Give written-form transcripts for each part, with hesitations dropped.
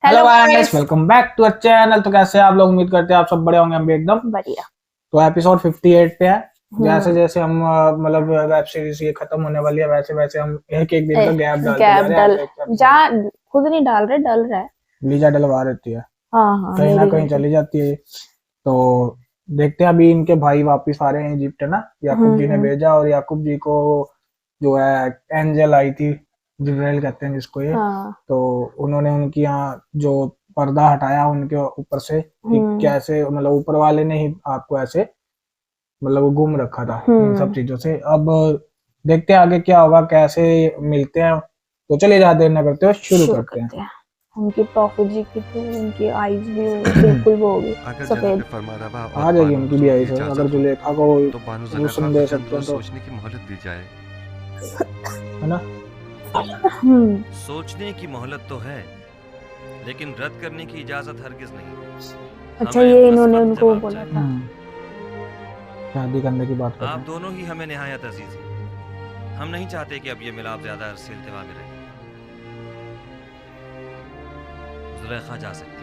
Hello hello guys, guys. Welcome back to our channel. तो कैसे हैं आप लोग? उम्मीद करते हैं आप सब बड़े होंगे, हम भी एकदम। बढ़िया। तो एपिसोड 58 पे है। जैसे हम्म। जैसे हम मतलब वेब सीरीज ये खत्म होने वाली है, वैसे वैसे हम एक एक दिन का गैप डालते जा गैप रहे हैं। डल हर एक जा एपिसोड खुद नहीं डाल रहे, डल रहा है। लीजा डलवा देती है, हाँ हाँ, कहीं ना मेरी कहीं गलती। चली जाती है। तो देखते हैं, अभी इनके भाई वापिस आ रहे हैं इजिप्ट, है ना। याकूब जी ने हम्म। भेजा, और याकूब जी को जो है एंजल आई थी, जिब्राइल कहते हैं जिसको ये। हाँ। तो उन्होंने उनकी यहाँ जो पर्दा हटाया उनके ऊपर से, कि हम्म। कैसे मतलब ऊपर वाले ने ही आपको ऐसे मतलब वो गुम रखा था इन सब हम्म। चीजों से। अब देखते हैं आगे क्या होगा, कैसे मिलते हैं। तो चलिए ज्यादा देर ना करते हुए शुरू शुरू करते हैं। करते हैं। उनकी प्रॉफिट जी की तो उनकी आईज भी बिल्कुल वो होगी, अगर जनाब सफेद। फरमा रवा और आ जाएगी बानो उनकी भी हुजूर की आई से, अगर इजाजत हो जुलेखा को तो बानो जुलेखा हुस्न को दे चंद सकते हैं रोज तो, सोचने की मोहलत दी जाए। है ना। हम्म। सोचने की मोहलत तो है, लेकिन रद्द करने की इजाजत हरगिज नहीं। अच्छा, हमें ये इन्होंने मुनस्बत उनको जवाब बोला था। चाहिए। शादी करने की बात कर रहे आप हैं। दोनों ही हमें निहायत अजीज हैं। हम नहीं चाहते कि अब ये मिलाप ज्यादा अरसे इल्तिवा में रहे। जुलेखा जा सकती है।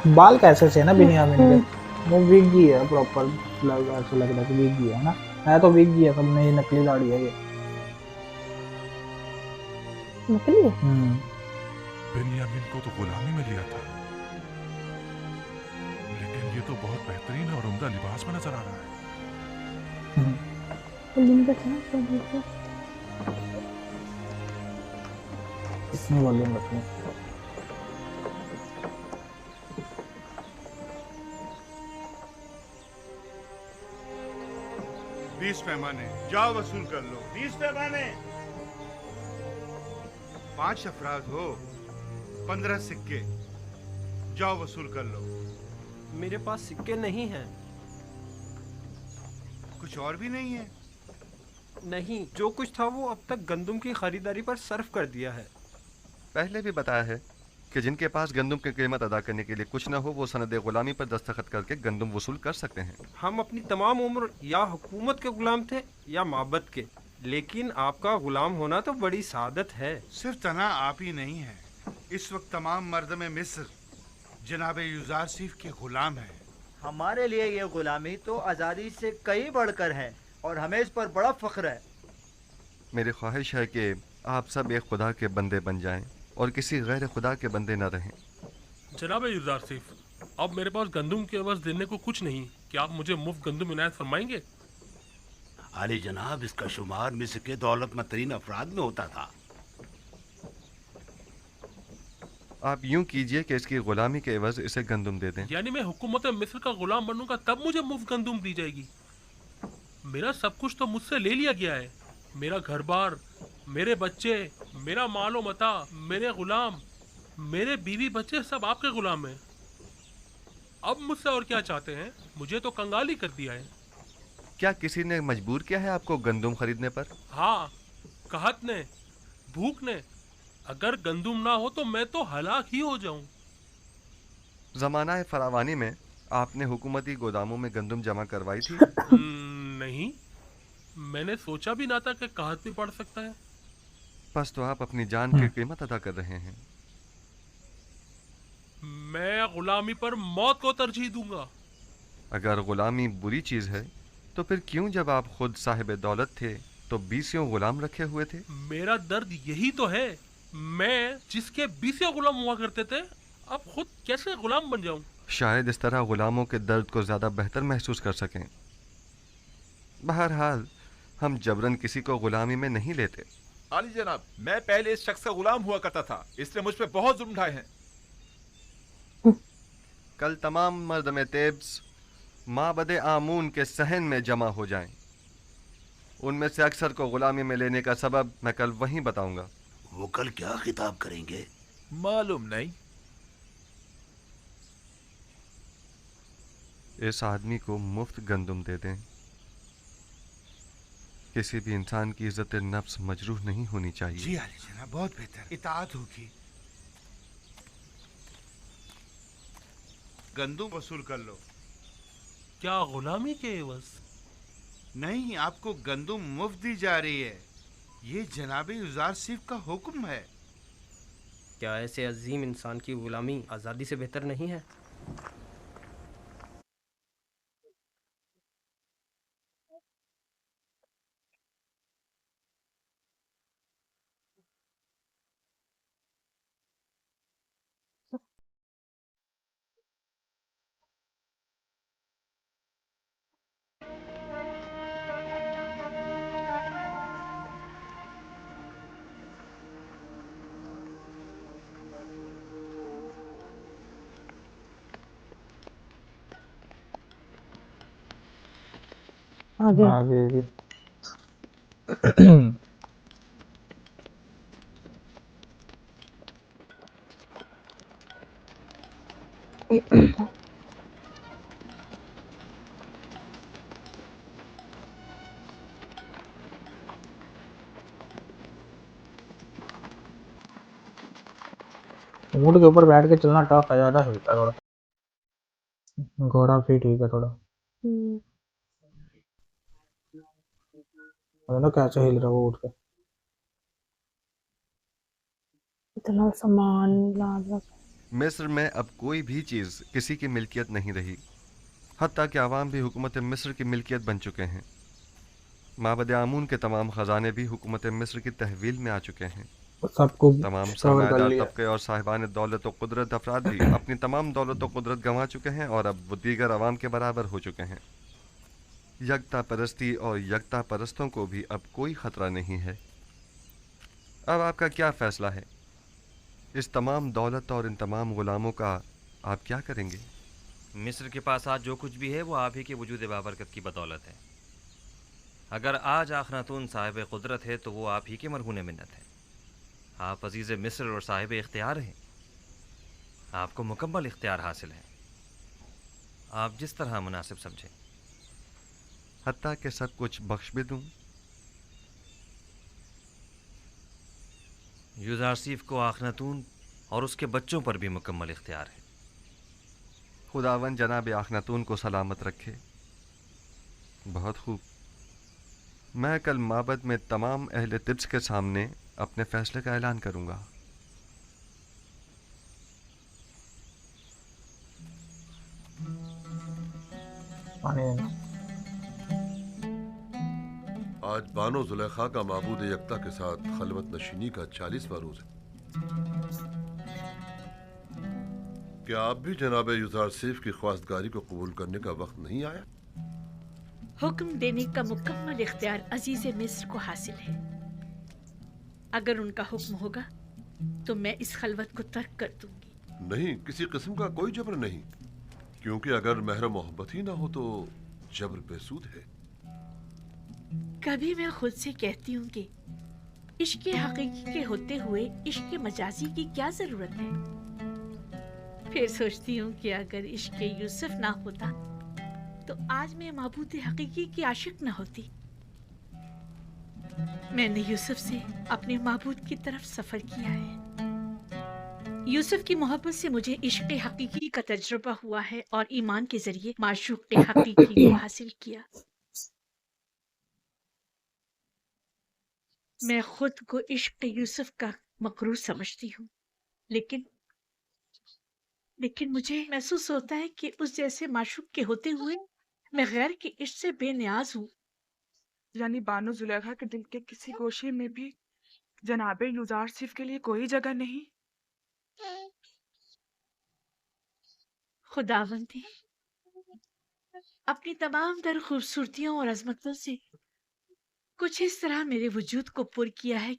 बाल कैसे से है ना बिनियामिन के, हम्म। वो विग ही है प्रॉपर। ऐसा लग रहा है कि विग ही है ना। है तो विग ही है, सब में ये नकली दाढ़ी है ये। नकली है। बेनियामिन को तो गुलामी में लिया था, लेकिन ये तो बहुत बेहतरीन और उम्दा लिबास में नजर आ रहा है। वॉल्यूम पे था तो देखो। इतनी वॉल्यूम रखनी। बीस पैमाने जाओ वसूल कर लो। 20 पैमाने। 5 अफराद हो, 15 सिक्के, जाओ वसूल कर लो। मेरे पास सिक्के नहीं हैं। कुछ और भी नहीं है? नहीं, जो कुछ था वो अब तक गंदम की खरीदारी पर सर्फ कर दिया है। पहले भी बताया है कि जिनके पास गंदम की कीमत अदा करने के लिए कुछ न हो वो सनद गुलामी पर दस्तखत करके गंदम वसूल कर सकते हैं। हम अपनी तमाम उम्र या हुकूमत के गुलाम थे या माबद के, लेकिन आपका गुलाम होना तो बड़ी सादत है। सिर्फ तना आप ही नहीं है, इस वक्त तमाम मर्द में मिस्र जनाब यूजारसीफ के गुलाम है। हमारे लिए ये गुलामी तो आज़ादी से कई बढ़कर है और हमें इस पर बड़ा फख्र है। मेरी ख्वाहिश है कि आप सब एक खुदा के बंदे बन जाएं और किसी गैर खुदा के बंदे न रहें। जनाब यूजारसीफ, अब मेरे पास गंदम के अवज़ देने को कुछ नहीं, क्या आप मुझे मुफ्त गंदम इनायत फरमाएंगे? अली जनाब, इसका शुमार मिस्र के दौलतमंद तरीन अफराद में होता था। आप यूं कीजिए कि इसकी गुलामी के एवज इसे गंदम दे दें। यानी मैं हुकूमत मिस्र का गुलाम बनूंगा तब मुझे मुफ्त गंदम दी जाएगी? मेरा सब कुछ तो मुझसे ले लिया गया है। मेरा घर बार, मेरे बच्चे, मेरा मालो मता, मेरे गुलाम, मेरे बीवी बच्चे सब आपके गुलाम हैं। अब मुझसे और क्या चाहते हैं? मुझे तो कंगाली कर दिया है। क्या किसी ने मजबूर किया है आपको गंदम खरीदने पर? हाँ, कहत ने, भूख ने। अगर गंदम ना हो तो मैं तो हलाक ही हो जाऊं। ज़माना फरावानी में आपने हुकूमती गोदामों में गंदम जमा करवाई थी? नहीं, मैंने सोचा भी ना था कि कहत भी पड़ सकता है। बस तो आप अपनी जान की कीमत अदा कर रहे हैं। मैं गुलामी पर मौत को तरजीह दूंगा। अगर गुलामी बुरी चीज है तो फिर क्यों जब आप खुद साहिब दौलत थे तो 20 गुलाम रखे हुए थे? मेरा दर्द यही तो है, मैं जिसके 20 गुलाम हुआ करते थे अब खुद कैसे गुलाम बन जाऊं? शायद इस तरह गुलामों के दर्द को ज्यादा बेहतर महसूस कर सकें। बहरहाल हम जबरन किसी को गुलामी में नहीं लेते। अली जनाब, मैं पहले इस शख्स का गुलाम हुआ करता था, इसने मुझ पे बहुत जुल्म ढाए हैं। कल तमाम मर्द में तेब्स माबद आमून के सहन में जमा हो जाएं। उनमें से अक्सर को गुलामी में लेने का सबब मैं कल वहीं बताऊंगा। वो कल क्या खिताब करेंगे? मालूम नहीं। इस आदमी को मुफ्त गंदम दे दें। किसी भी इंसान की इज्जत नफ्स मजरूह नहीं होनी चाहिए। जी आली जनाब, बहुत बेहतर, इताअत होगी। गंदम वसूल कर लो। क्या गुलामी के एवज? नहीं, आपको गंदम मुफ्त दी जा रही है। ये जनाब युजार सिर्फ का हुक्म है। क्या ऐसे अजीम इंसान की गुलामी आज़ादी से बेहतर नहीं है? आगे आगे ऊँट के ऊपर बैठ के चलना टफ है, ज्यादा हिलता है थोड़ा। घोड़ा फिर ठीक है थोड़ा। ना कैसे हिल रहा है वो ऊँट पे। इतना सामान लाद रखा। मिस्र में अब कोई भी चीज़ किसी की मिल्कियत नहीं रही। हत्ता कि आवाम भी हुकूमत मिस्र की मिल्कियत बन चुके हैं। माबद आमून के तमाम ख़जाने भी हुकूमत मिस्र की तहवील में आ चुके हैं। सबको तमाम कवर कर सरमायादार लिया। तबके और साहिबान दौलत व कुदरत अफराद भी अपनी तमाम दौलत व कुदरत गंवा चुके हैं और अब वो दीगर अवाम के बराबर हो चुके हैं। यकता परस्ती और यकता परस्तों को भी अब कोई ख़तरा नहीं है। अब आपका क्या फ़ैसला है? इस तमाम दौलत और इन तमाम ग़ुलामों का आप क्या करेंगे? मिस्र के पास आज जो कुछ भी है वो आप ही के वजूद बाबरकत की बदौलत है। अगर आज आखनातून साहिब कुदरत है तो वो आप ही के मरहून मिन्नत है। आप अजीज़ मिस्र और साहिब इख्तियार हैं। आपको मुकम्मल इख्तियार हासिल है। आप जिस तरह मुनासिब समझें। हत्ता कि सब कुछ बख्श भी दूं? यूजारसीफ को आखनातून और उसके बच्चों पर भी मुकम्मल इख्तियार है। खुदावन जनाब आखनातून को सलामत रखे। बहुत खूब। मैं कल माबद में तमाम अहले तिब्स के सामने अपने फैसले का ऐलान करूंगा। आज बानो जुलेखा का माबूद यकता के साथ खलवत नशीनी का 40वां रोज है। क्या आप भी जनाब युजार सिफ की ख्वास्तगारी को कबूल करने का वक्त नहीं आया? हुक्म देने का मुकम्मल इख्तियार अजीज मिस्र को हासिल है। अगर उनका हुक्म होगा तो मैं इस खलवत को तर्क कर दूंगी। नहीं, किसी किस्म का कोई जबर नहीं, क्योंकि अगर महर मोहब्बत ही ना हो तो जबर बेसूद है। कभी मैं खुद से कहती हूँ कि इश्क के हकीकी के होते हुए इश्क के मजाजी की क्या जरूरत है। फिर सोचती हूँ कि अगर इश्क के यूसुफ ना होता तो आज मैं माबूद हकीकी की आशिक न होती। मैंने यूसुफ से अपने माबूद की तरफ सफर किया है। यूसुफ की मोहब्बत से मुझे इश्क हकीकी का तजुर्बा हुआ है और ईमान के जरिए माशूक हकीकी को हासिल किया। मैं खुद को इश्क यूसुफ का मकरूर समझती हूँ, लेकिन मुझे महसूस होता है कि उस जैसे माशूक के होते हुए मैं गैर के इश्क से बेनियाज हूँ। यानी बानो जुलेखा के दिल के किसी गोशे में भी जनाबे युजार सिफ के लिए कोई जगह नहीं। खुदावंदी अपनी तमाम तर खूबसूरतियों और अजमतों से कुछ इस तरह मेरे वजूद को पुर किया है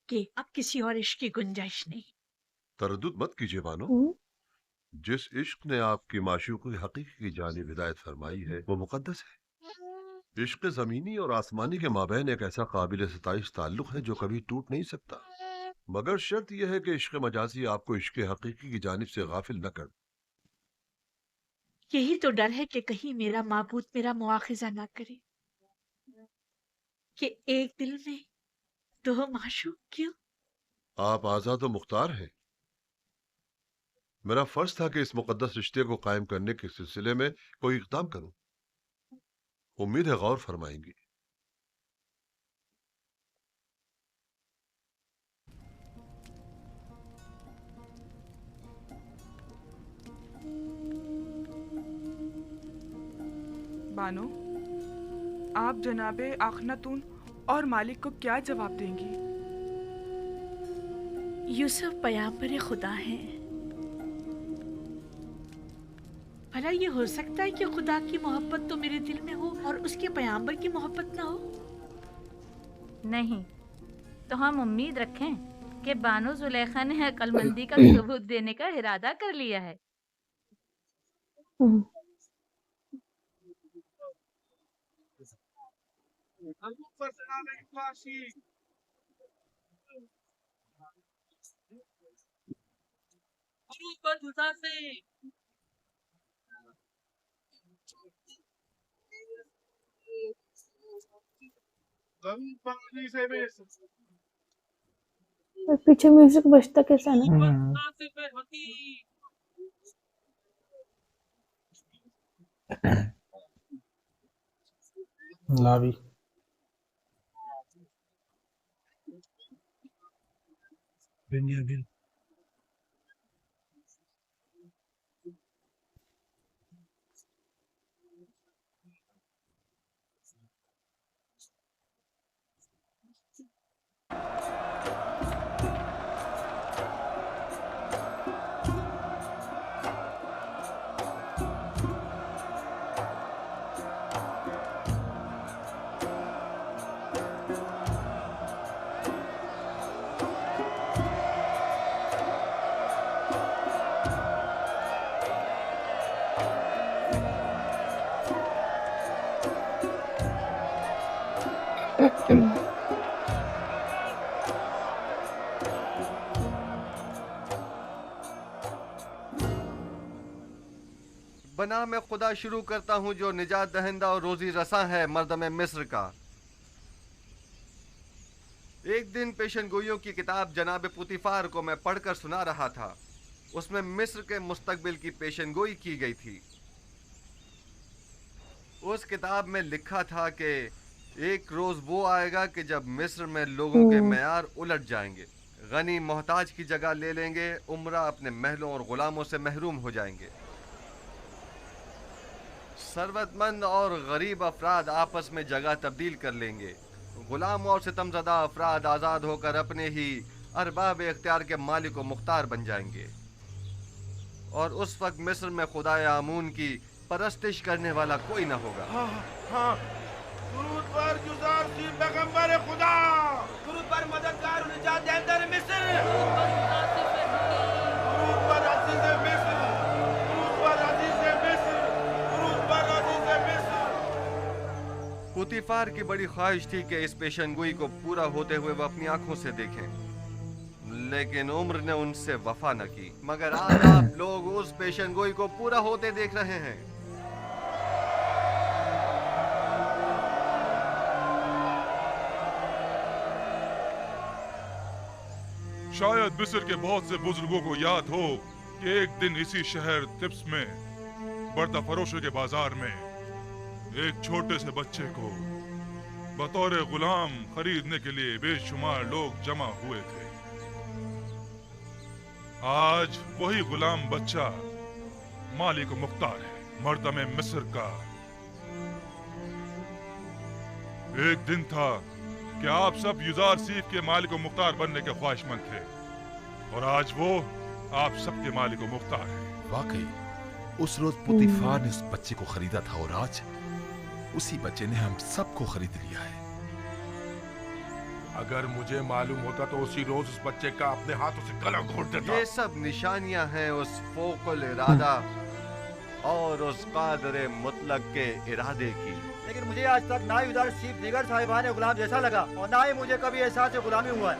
कि अब किसी और इश्क की गुंजाइश नहीं। तरद्दुद मत कीजिए बानो। जिस इश्क ने आपकी माशूक हकीकी की जानिब हिदायत फरमाई है वो मुकद्दस है। इश्क ज़मीनी और आसमानी के माबैन एक ऐसा काबिल सताइश ताल्लुक है जो कभी टूट नहीं सकता, मगर शर्त यह है कि इश्क मजाजी आपको इश्क हकीकी की जानिब से गाफिल न कर। यही तो डर है कि कहीं मेरा माबूद मेरा मुआखिजा ना करे कि एक दिल में दो माशूक क्यों। आप आज़ाद व मुख्तार हैं। मेरा फर्ज था कि इस मुकद्दस रिश्ते को कायम करने के सिलसिले में कोई इक़दाम करूं। उम्मीद है गौर फरमाएंगी। बानो, आप जनाबे आखनातून और मालिक को क्या जवाब देंगी? यूसुफ पैगंबर खुदा हैं। भला ये हो सकता है कि खुदा की मोहब्बत तो मेरे दिल में हो और उसके पैगंबर की मोहब्बत ना हो? नहीं, तो हम उम्मीद रखें कि बानो जुलेखा ने अक्लमंदी का सबूत देने का इरादा कर लिया है। और पीछे म्यूजिक बजता कैसा है ना। लावी बेंजामिन बना मैं खुदा शुरू करता हूँ जो निजात दहिंदा और रोजी रसा है मर्दम मिस्र का। एक दिन पेशन गोइयों की किताब जनाब पुतिफार को मैं पढ़कर सुना रहा था। उसमें मिस्र के मुस्तकबिल की पेशन गोई की गई थी। उस किताब में लिखा था कि एक रोज वो आएगा कि जब मिस्र में लोगों के मेयार उलट जाएंगे, गनी मोहताज की जगह ले लेंगे, उमरा अपने महलों और गुलामों से महरूम हो जाएंगे। सरवतमंद और गरीब अफराद आपस में जगह तब्दील कर लेंगे। गुलाम और सितमज़दा अफराद आज़ाद होकर अपने ही अरबाब इख्तियार के मालिक व मुख्तार बन जाएंगे। और उस वक्त मिस्र में खुदा आमून की परस्तिश करने वाला कोई न होगा। हाँ, दुरूद पर यूसुफ पैगंबर खुदा, दुरूद पर मददगार और निजात दहिंदा मिस्र, दुरूद पर अजीज मिस्र, दुरूद पर अजीज मिस्र, दुरूद पर अजीज मिस्र। पुतिफार की बड़ी ख्वाहिश थी कि इस पेशनगोई को पूरा होते हुए वह अपनी आंखों से देखें, लेकिन उम्र ने उनसे वफा न की। मगर आज आप लोग उस पेशनगोई को पूरा होते देख रहे हैं। शायद मिस्र के बहुत से बुजुर्गों को याद हो कि एक दिन इसी शहर तिब्स में बर्दा फरोशों के बाजार में एक छोटे से बच्चे को बतौर गुलाम खरीदने के लिए बेशुमार लोग जमा हुए थे। आज वही गुलाम बच्चा मालिक मुख्तार है, मर्दम मिस्र का। एक दिन था कि आप सब युजार सीफ के मालिक व मुख्तार बनने के ख्वाहिशमंद थे, और आज वो आप सबके मालिक व मुख्तार हैं। वाकई उस रोज पुतिफार ने उस बच्चे को खरीदा था और आज उसी बच्चे ने हम सबको खरीद लिया है। अगर मुझे मालूम होता तो उसी रोज उस बच्चे का अपने हाथों से गला घोट देता। ये सब निशानियां हैं उस फोकुल इरादा और उस कादर मुतलक के इरादे की। लेकिन मुझे आज तक ना ही उधर चीफ दीगर साहिबान गुलाम जैसा लगा और ना ही मुझे कभी एहसास गुलामी हुआ है।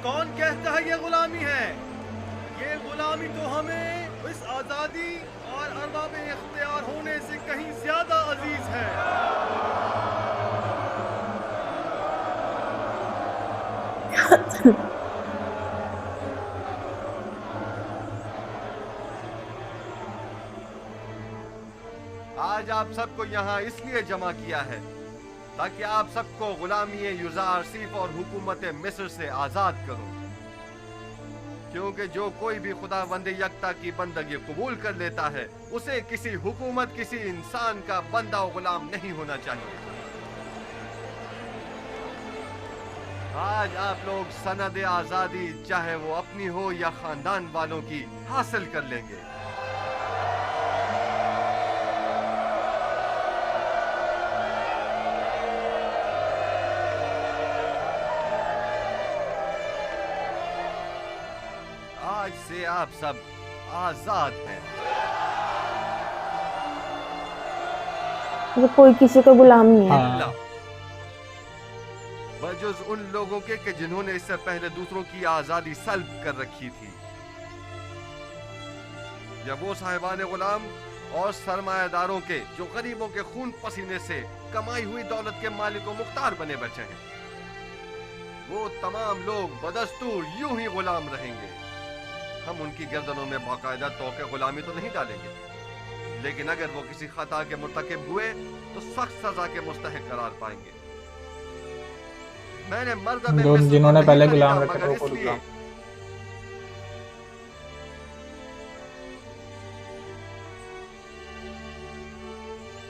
कौन कहता है ये गुलामी है? ये गुलामी तो हमें इस आजादी और अरबाब इख्तियार होने से कहीं ज्यादा अजीज है। आज आप सबको यहाँ इसलिए जमा किया है ताकि आप सबको गुलामी युजार सिर्फ और हुकूमत मिस्र से आजाद करूं, क्योंकि जो कोई भी खुदावंद यकता की बंदगी कबूल कर लेता है उसे किसी हुकूमत किसी इंसान का बंदा और गुलाम नहीं होना चाहिए। आज आप लोग सनद आजादी चाहे वो अपनी हो या खानदान वालों की हासिल कर लेंगे। आज से आप सब आजाद हैं। मतलब कोई किसी का गुलाम नहीं है। अल्लाह, बजुज उन लोगों के कि जिन्होंने इससे पहले दूसरों की आजादी सल्ब कर रखी थी, या वो साहिबान गुलाम और सरमायादारों के जो गरीबों के खून पसीने से कमाई हुई दौलत के मालिक और मुख्तार बने बचे हैं। वो तमाम लोग बदस्तूर यूं ही गुलाम रहेंगे। हम उनकी गर्दनों में बाकायदा तौके गुलामी तो नहीं डालेंगे, लेकिन अगर वो किसी खता के मुर्तकिब हुए तो सख्त सजा के मुस्तहिक करार पाएंगे। मैंने मर्द में जो जिन्होंने पहले गुलाम रखे थे मगर वो खुद इसलिए गुलाम।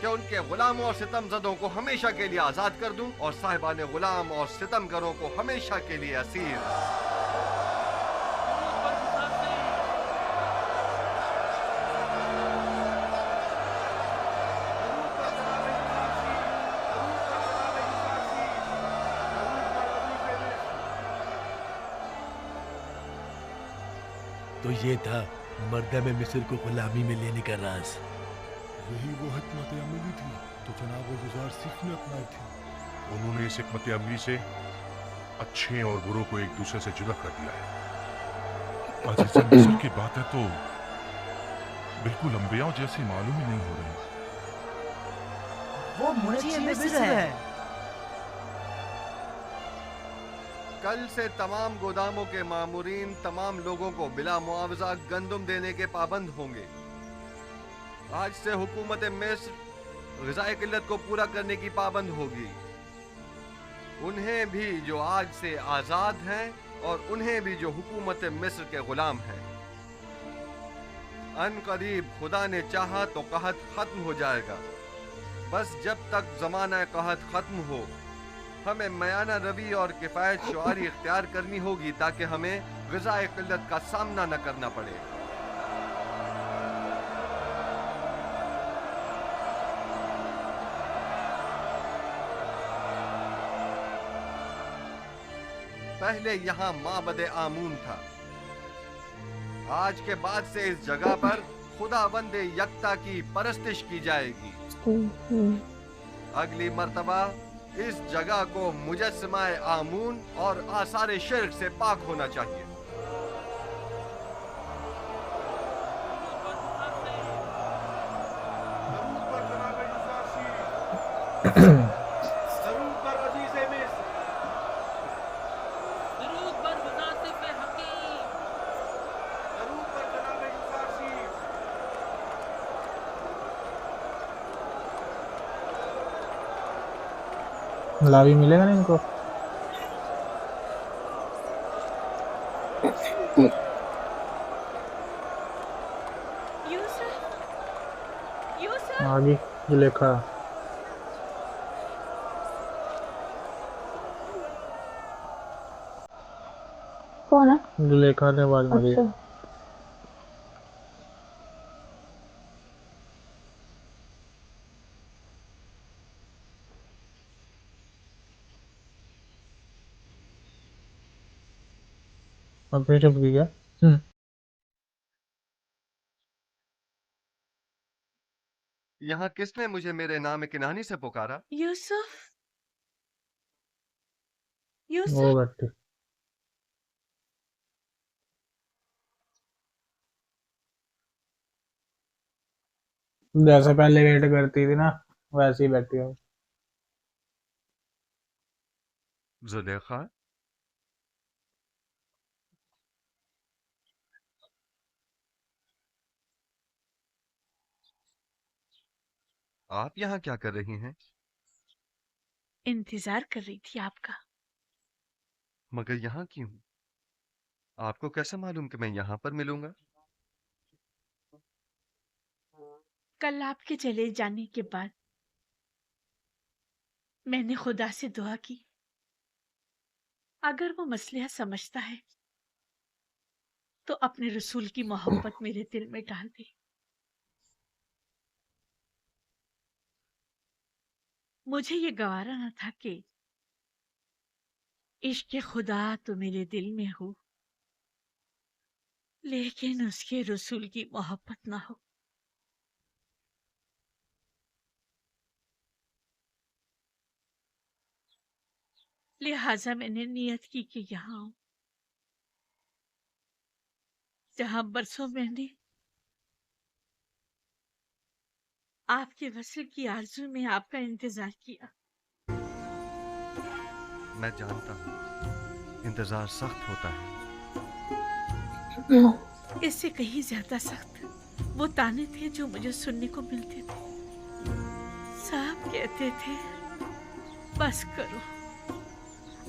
कि उनके गुलामों और सितमजदों को हमेशा के लिए आजाद कर दूं और साहिबान गुलाम और सितमगरों को हमेशा के लिए असीर। तो ये था मर्दम मिस्र को गुलामी में लेने का राज। यही वो हिकमत अमली थी तो जनाब गुजार सिख ने अपनाई थी। उन्होंने इस हिकमत अमली से अच्छे और बुरों को एक दूसरे से जुदा कर दिया है। अजीज़ मिस्र की बातें तो बिल्कुल अंबियाओं जैसी मालूम ही नहीं हो रही। वो मुझे मिस्र है। कल से तमाम गोदामों के मामूरीन तमाम लोगों को बिला मुआवजा गंदुम देने के पाबंद होंगे। आज से हुकूमत मिस्र ग़िज़ाई किल्लत को पूरा करने की पाबंद होगी। उन्हें भी जो आज से आज़ाद हैं और उन्हें भी जो हुकूमत मिस्र के गुलाम हैं। अन करीब खुदा ने चाहा तो कहत खत्म हो जाएगा। बस जब तक ज़माना कहत खत्म हो हमें मयाना रवि और किफ़ायत शुआरी इख्तियार करनी होगी ताकि हमें ग़िज़ाई किल्लत का सामना न करना पड़े। पहले यहाँ माबद आमून था। आज के बाद से इस जगह पर खुदावंद यकता की परस्तिश की जाएगी। अगली मर्तबा इस जगह को मुजस्समाए आमून और आसार शिर्क से पाक होना चाहिए। लावी मिलेगा ना इनको। आगे जुलेखा कौन है? जुलेखा ने आवाज मारी। अच्छा। अब फिर चुप गया। यहाँ किसने मुझे मेरे नाम किनानी से पुकारा? यूसुफ, वो यूसुफ, बैठी जैसे पहले वेट करती थी ना वैसे ही बैठी हो। जुलेखा, आप यहाँ क्या कर रही हैं? इंतजार कर रही थी आपका। मगर यहाँ क्यों? आपको कैसे मालूम कि मैं यहाँ पर मिलूंगा? कल आपके चले जाने के बाद मैंने खुदा से दुआ की, अगर वो मसला समझता है तो अपने रसूल की मोहब्बत मेरे दिल में डाल दे। मुझे ये गवारा न था कि इश्क खुदा तो मेरे दिल में हो, लेकिन उसके रसूल की मोहब्बत ना हो। लिहाजा मैंने नियत की कि यहाँ आऊं, जहां बरसों मैंने आपके वसल की आरज़ू में आपका इंतजार किया। मैं जानता हूँ, इंतजार सख्त होता है। इससे कहीं ज्यादा सख्त वो ताने थे जो मुझे सुनने को मिलते थे। साहब कहते थे, बस करो,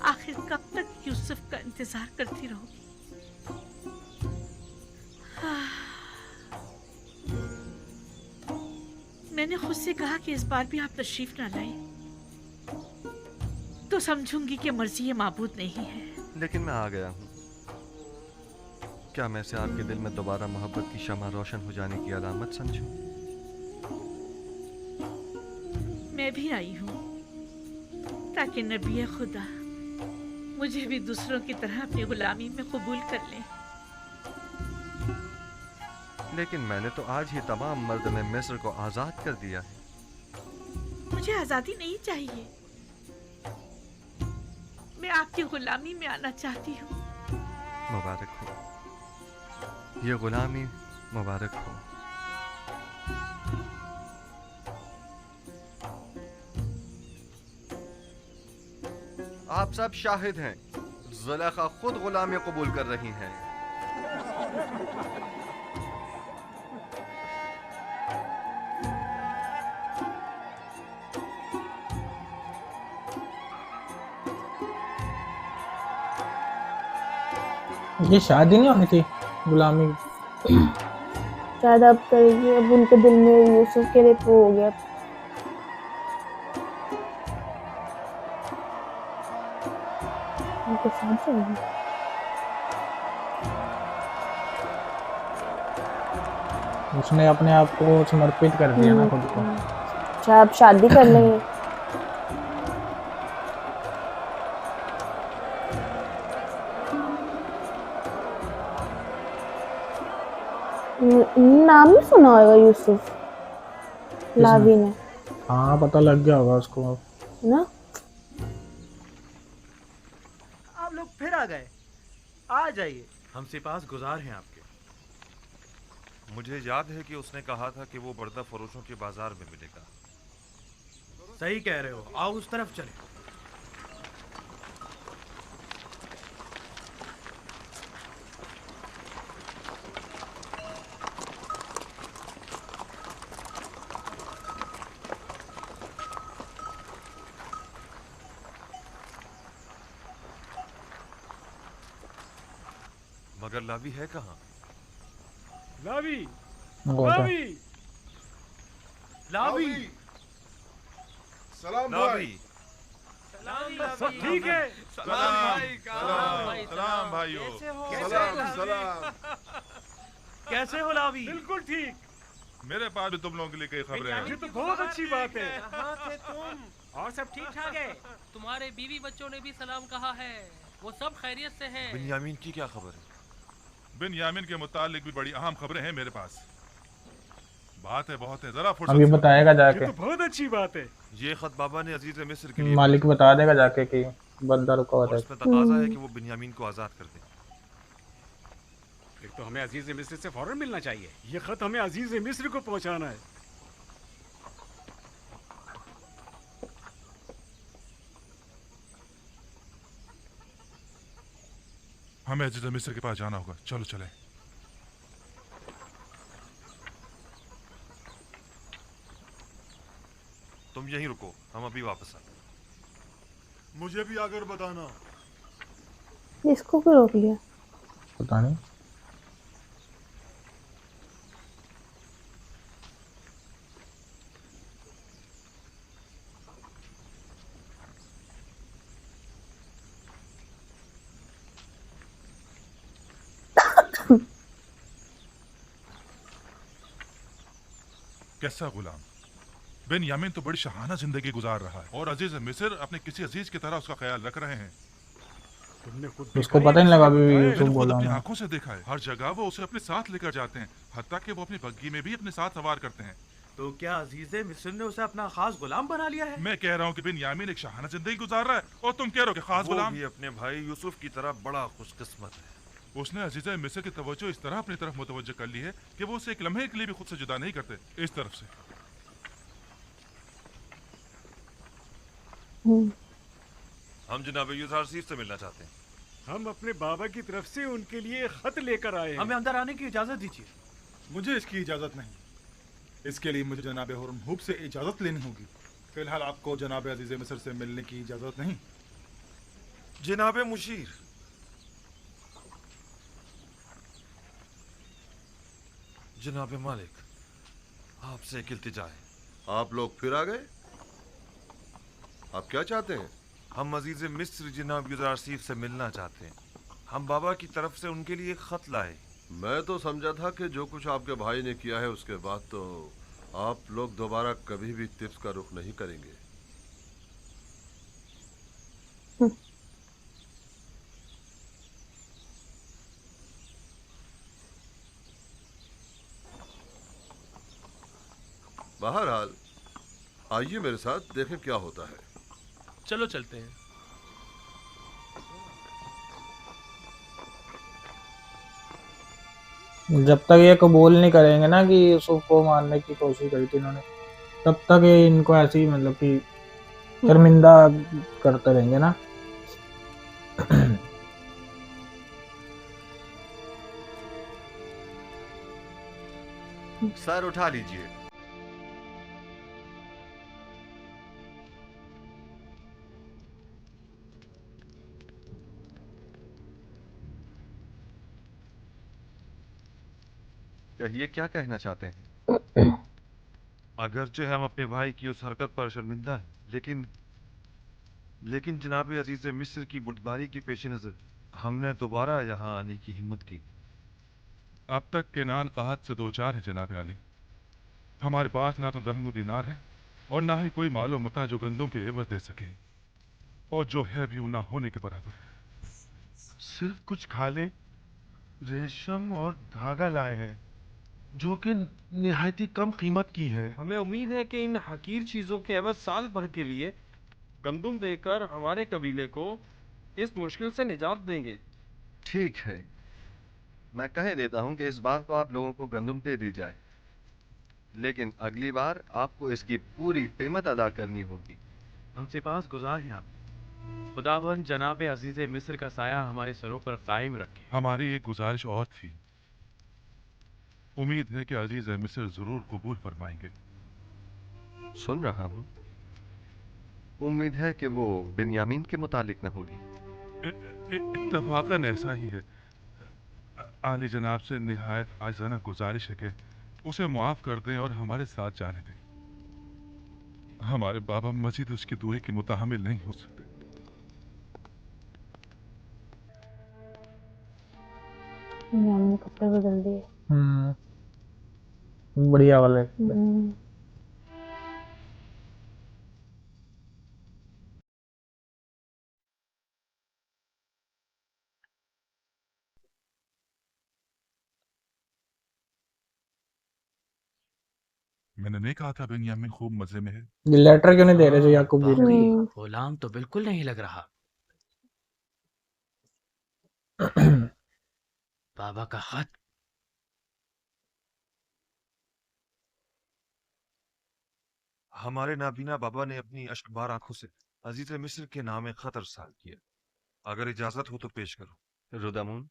आखिर कब तक यूसुफ का इंतजार करती रहोगी? मैंने खुद से कहा कि इस बार भी आप तशरीफ ना लाए तो समझूंगी कि मर्जी ये माबूद नहीं है। लेकिन मैं आ गया हूँ। क्या मैं से आपके दिल में दोबारा मोहब्बत की शमा रोशन हो जाने की अलामत समझूं? मैं भी आई हूँ ताकि नबी खुदा मुझे भी दूसरों की तरह अपनी गुलामी में कबूल कर लें। लेकिन मैंने तो आज ही तमाम मर्द में मिस्र को आजाद कर दिया है। मुझे आजादी नहीं चाहिए, मैं आपकी गुलामी में आना चाहती हूँ। मुबारक हो, ये गुलामी मुबारक हो। आप सब शाहिद हैं, जुलेखा खुद गुलामी कबूल कर रही हैं। ये शादी नहीं होनी थी गुलामी। शायद अब करेगी, अब उनके दिल में यूसुफ के लिए वो हो गया। उनके साथ चलेगी। उसने अपने आप को समर्पित कर दिया ना खुद को। अच्छा अब शादी कर लेंगे। नाम नहीं सुना होगा यूसुफ लावी ने? हाँ पता लग गया होगा उसको ना। आप लोग फिर आ गए, आ जाइए। हम सिपास गुजार हैं आपके। मुझे याद है कि उसने कहा था कि वो बर्दा फरोशों के बाजार में मिलेगा। सही कह रहे हो, आओ उस तरफ चले। मगर लावी है कहाँ? लावी, लावी, लावी, सलाम लावी, सब ठीक है? सलाम भाइयों। सलाम। कैसे हो लावी? बिल्कुल ठीक। मेरे पास भी तुम लोगों के लिए कई खबरें हैं। ये तो बहुत अच्छी बात है। कहाँ थे तुम? और सब ठीक ठाक है? तुम्हारे बीवी बच्चों ने भी सलाम कहा है, वो सब खैरियत से हैं। बिन्यामीन की क्या खबर है? बिन्यामीन के मुतालिक भी बड़ी अहम खबरें हैं मेरे पास। बात है बहुत है, जरा अभी बताएगा ये जाके, तो बहुत अच्छी बात है। ये खत बाबा ने अजीज मिस्र के लिए मालिक बता देगा जाके कि बंदा रुका हुआ और था। इसमें तकाजा है कि वो बिन्यामीन को आजाद कर दे। फिर तो हमें अजीज मिस्र से फौरन मिलना चाहिए। ये खत हमें अजीज मिस्र को पहुंचाना है। हमें अजीज मिस्र के पास जाना होगा, चलो चले। तुम यहीं रुको, हम अभी वापस आए। मुझे भी आकर बताना। इसको क्यों रोक लिया? पता नहीं। कैसा गुलाम? बिन यामिन तो बड़ी शहाना जिंदगी गुजार रहा है और अजीज मिस्र अपने किसी अजीज की तरह उसका ख्याल रख रहे हैं। तुमने खुद उसको पता नहीं लगा अभी यूसुफ मैंने खुद बोला अपनी ना। आंखों से देखा है, हर जगह वो उसे अपने साथ लेकर जाते हैं, हत्ता कि वो अपनी बग्गी में भी अपने साथ सवार करते हैं। तो क्या अजीज मिस्र ने उसे अपना खास गुलाम बना लिया है? मैं कह रहा हूँ कि बिन यामिन एक शहाना जिंदगी गुजार रहा है और तुम कह रहे हो कि खास वो गुलाम। भी अपने भाई यूसुफ की तरह बड़ा खुशकिस्मत है। उसने अजीजा मिस्र की तवज्जो इस तरह अपनी तरफ मुतवज्जो कर ली है कि वो उसे एक लम्हे के लिए भी खुद से जुदा नहीं करते। इस तरफ से हम जनाब यूसुफ से मिलना चाहते हैं। हम अपने बाबा की तरफ से उनके लिए खत लेकर आए हैं। हमें अंदर आने की इजाजत दीजिए। मुझे इसकी इजाजत नहीं, इसके लिए मुझे जनाब हुरमहूब से इजाजत लेनी होगी। फिलहाल आपको जनाब अजीज मिस्र से मिलने की इजाजत नहीं। जनाब मुशीर, जनाब मालिक, आपसे एक इल्तिजा है। आप लोग फिर आ गए? आप क्या चाहते हैं? हम अजीज मिस्र जनाब यूसुफ से मिलना चाहते हैं। हम बाबा की तरफ से उनके लिए खत लाए। मैं तो समझा था कि जो कुछ आपके भाई ने किया है उसके बाद तो आप लोग दोबारा कभी भी तिब्स का रुख नहीं करेंगे। बहरहाल आइए मेरे साथ, देखें क्या होता है। चलो चलते हैं। जब तक ये कबूल नहीं करेंगे ना कि यूसुफ को मारने की कोशिश करी थी इन्होंने, तब तक ये इनको ऐसे ही मतलब कि शर्मिंदा करते रहेंगे ना। सर उठा लीजिए। कहिए क्या कहना चाहते हैं? अगरचे हम अपने भाई की उस हरकत पर शर्मिंदा हैं, लेकिन जनाब अजीज मिस्र की बुटबारी की पेश नज़र हमने दोबारा यहाँ आने की हिम्मत की। अब तक के नान कहत से दो चार है जनाब अली। हमारे पास ना तो दरहम दिनार है और ना ही कोई मालूम मता जो गंदों के एवज दे सके, और जो है भी ना होने के बराबर। सिर्फ कुछ खाले, रेशम और धागा लाए हैं जो कि निहायती कम कीमत की है। हमें उम्मीद है कि इन हकीर चीजों के एवज साल भर के लिए गंदुम देकर हमारे कबीले को इस मुश्किल से निजात देंगे। ठीक है, मैं कह देता हूँ कि इस बार तो आप लोगों को गंदम दे दी जाए, लेकिन अगली बार आपको इसकी पूरी कीमत अदा करनी होगी। हमसे पास गुजार हैं आप। खुदावन जनाब अजीज मिस्र का साया हमारे सरों पर कायम रखे। हमारी एक गुजारिश और थी, उम्मीद है कि अजीज मिस्र जरूर कबूल फरमाएंगे। सुन रहा हूँ। उम्मीद है कि वो बिन्यामीन के मुतालिक न होगी। इत्तफाकन ऐसा ही है। आली जनाब से निहायत आज़ाना गुजारिश है कि उसे मुआफ कर दें और हमारे साथ जाने दें। हमारे बाबा मजीद उसकी दुए की मुताहमिल नहीं हो सकते। हमने कपड़े बदल दिए। बढ़िया वाले। मैंने नहीं कहा था बेन्यामीन खूब मजे में है। ये लेटर क्यों नहीं दे रहे जो याकूब भी वाकई नहीं? गुलाम तो बिल्कुल नहीं लग रहा। बाबा का खत। हमारे नाबीना बाबा ने अपनी अश्कबार आंखों से अजीज मिस्र के नाम खत अरसाल किया। अगर इजाजत हो तो पेश करो। रुदामुन,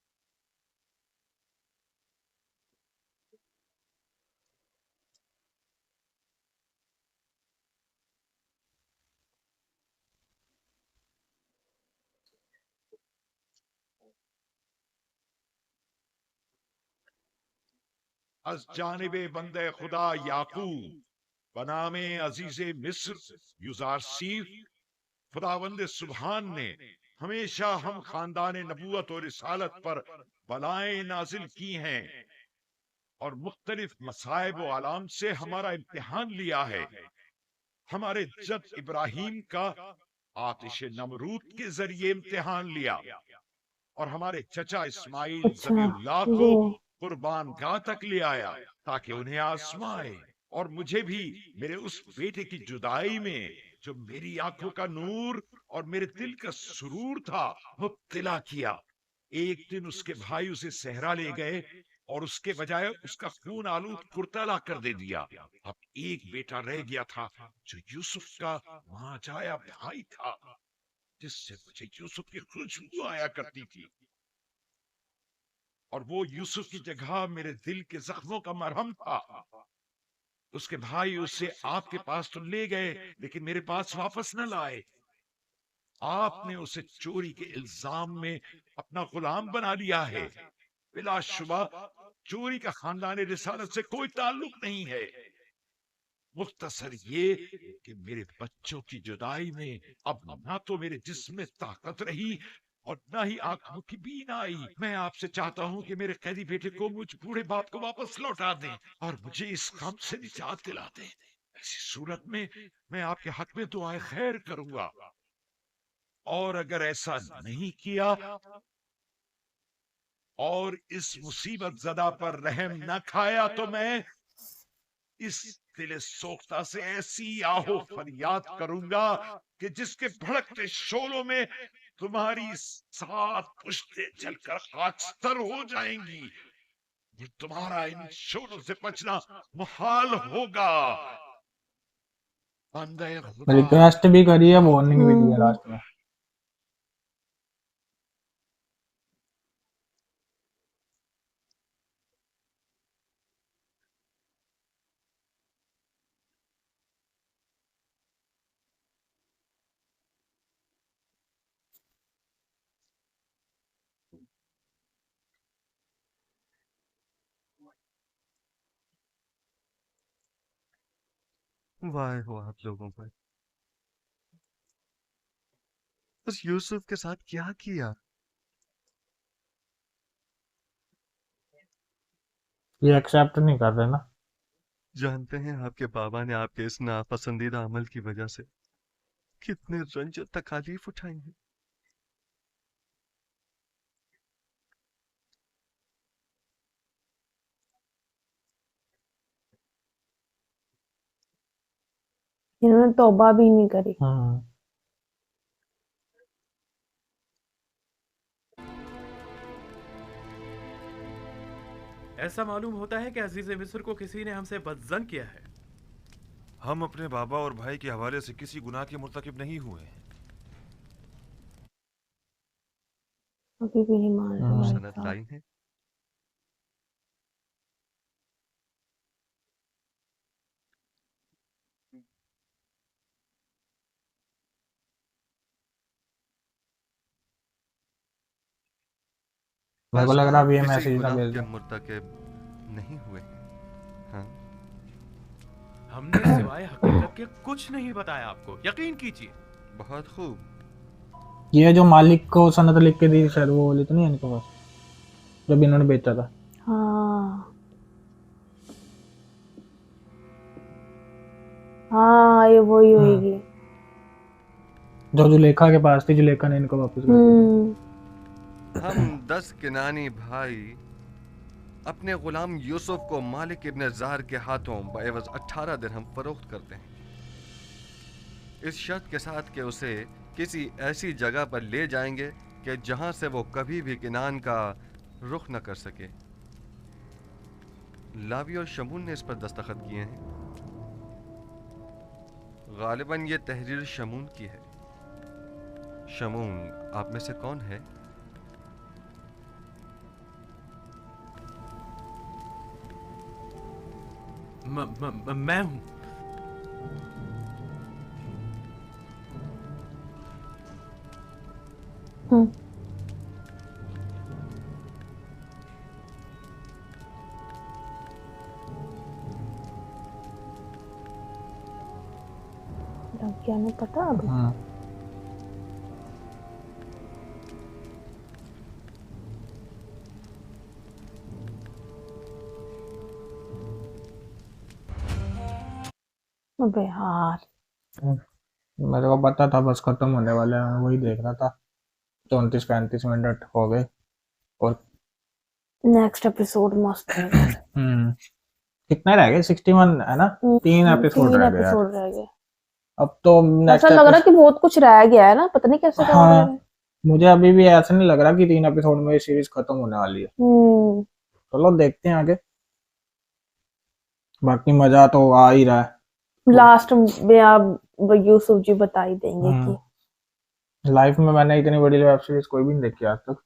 अज जानिबे बंदे खुदा याकूब बनामे अजीजे मिस्र युजारसीफ, खुदावंद सुबहान ने हमेशा हम खानदान नबूवत और रिसालत पर बलाएं नाजिल की हैं और मुख्तलिफ मसाइब व आलाम से हमारा इम्तिहान लिया है। हमारे जद इब्राहिम का आतिश नमरूद के जरिए इम्तिहान लिया और हमारे चचा इस्माइल अच्छा, ज़बीउल्लाह को वो कुर्बान गाह तक ले आया ताकि उन्हें आजमाए और मुझे भी मेरे उस बेटे की जुदाई में जो मेरी आंखों का नूर और मेरे दिल का सुरूर था मुब्तला किया। एक दिन उसके भाई उसे सहरा ले गए और उसके बजाय उसका खून आलूद कुर्ता ला कर दे दिया। अब एक बेटा रह गया था जो यूसुफ का वहां जाया भाई था, जिससे मुझे यूसुफ की खुशबू आया करती थी और वो यूसुफ की जगह मेरे दिल के जख्मों का मरहम था। उसके भाई उसे आपके पास तो ले गए लेकिन मेरे पास वापस न लाए। आपने उसे चोरी के इल्जाम में अपना गुलाम बना लिया है। बिलाशुबा चोरी का खानदान रिसालत से कोई ताल्लुक नहीं है। मुख्तसर ये कि मेरे बच्चों की जुदाई में अब ना तो मेरे जिस्म में ताकत रही और ना ही आंखों की बीन आई। मैं आपसे चाहता हूँ कि मेरे कैदी बेटे को मुझ बूढ़े बाप को वापस लौटा दें और मुझे इस गम से निजात दिला दें। ऐसी सूरत में मैं आपके हक में दुआए खैर करूंगा और अगर ऐसा नहीं किया और इस मुसीबत ज़दा पर रहम न खाया तो मैं इस दिल सोख्ता से ऐसी आहो फरियाद करूंगा कि जिसके भड़कते शोलों में तुम्हारी 7 पुश्तें जलकर खाकस्तर हो जाएंगी। ये तुम्हारा इन शोलों से बचना मुहाल होगा। बंदे खुदा रिक्वेस्ट भी करी है, वार्निंग भी दी है लास्ट में। वाह हो आप लोगों पर। उस यूसुफ के साथ क्या किया? ये एक्सेप्ट नहीं कर रहे ना। जानते हैं आपके बाबा ने आपके इस नापसंदीदा अमल की वजह से कितने रंज और तकालीफ उठाई हैं। इन्होंने तौबा भी नहीं करी। ऐसा मालूम होता है कि अजीज मिस्र को किसी ने हमसे बदजन किया है। हम अपने बाबा और भाई के हवाले से किसी गुनाह के मुर्तकिब नहीं हुए हैं। अभी भी नहीं मान रहे भाई सनद साहब। लाई है। मेरे को बस लग रहा है आप अब ये किसी मैसेज ना गुनाह भेज के दो। मुर्तकिब नहीं हुए हैं। हाँ? हमने सिवाय हकीकत के कुछ नहीं बताया आपको, यकीन कीजिए। बहुत खूब। ये जो मालिक को सनद लिख के दी शायद वो वाली तो नहीं है इनके पास, जब इन्होंने बेचा था। हाँ हाँ, ये वही होगी। जो जुलेखा के पास थी, जुलेखा ने इनको वापस कर दी। हम 10 किनानी भाई अपने गुलाम यूसुफ को मालिक इब्न ज़ार के हाथों बएवज़ 18 दिरहम फरोख्त करते हैं, इस शर्त के साथ कि उसे किसी ऐसी जगह पर ले जाएंगे कि जहां से वो कभी भी किनान का रुख न कर सके। लावी और शमून ने इस पर दस्तखत किए हैं। गालिबन ये तहरीर शमून की है। शमून, आप में से कौन है? मैं हूं। क्या नहीं पता अभी। अबे यार, मेरे को पता था बस खत्म होने वाला है, वही देख रहा था। 34-35 मिनट हो गए और नेक्स्ट एपिसोड मस्त है। कितने रह गए? 61 है ना? 3 एपिसोड रह गए यार। अब तो ऐसा लग रहा है कि बहुत कुछ रह गया है ना, पता नहीं कैसे कर रहे हैं। मुझे अभी भी ऐसा नहीं लग रहा कि 3 एपिसोड में ये सीरीज खत्म होने वाली है। चलो देखते हैं आगे, बाकी मजा तो आ ही रहा है। लास्ट में आप यूसुफ जी बता ही देंगे कि लाइफ में मैंने इतनी बड़ी वेब सीरीज कोई भी नहीं देखी आज तक।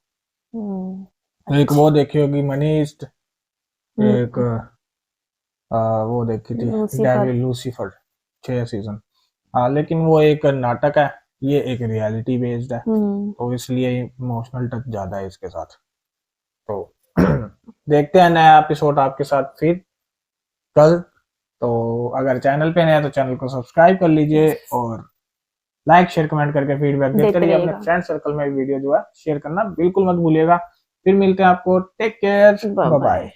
एक वो देखी होगी मनी हीस्ट, एक वो देखी थी डेविल लूसीफर, 6 सीजन। लेकिन वो एक नाटक है, ये एक रियलिटी बेस्ड है, तो इसलिए इमोशनल टच ज्यादा है इसके साथ। तो देखते हैं नया एपिसोड आपके साथ फिर कल। तो अगर चैनल पे नए हैं तो चैनल को सब्सक्राइब कर लीजिए और लाइक शेयर कमेंट करके फीडबैक देते रहिए। अपने फ्रेंड सर्कल में वीडियो जो है शेयर करना बिल्कुल मत भूलिएगा। फिर मिलते हैं आपको। Take care, bye bye.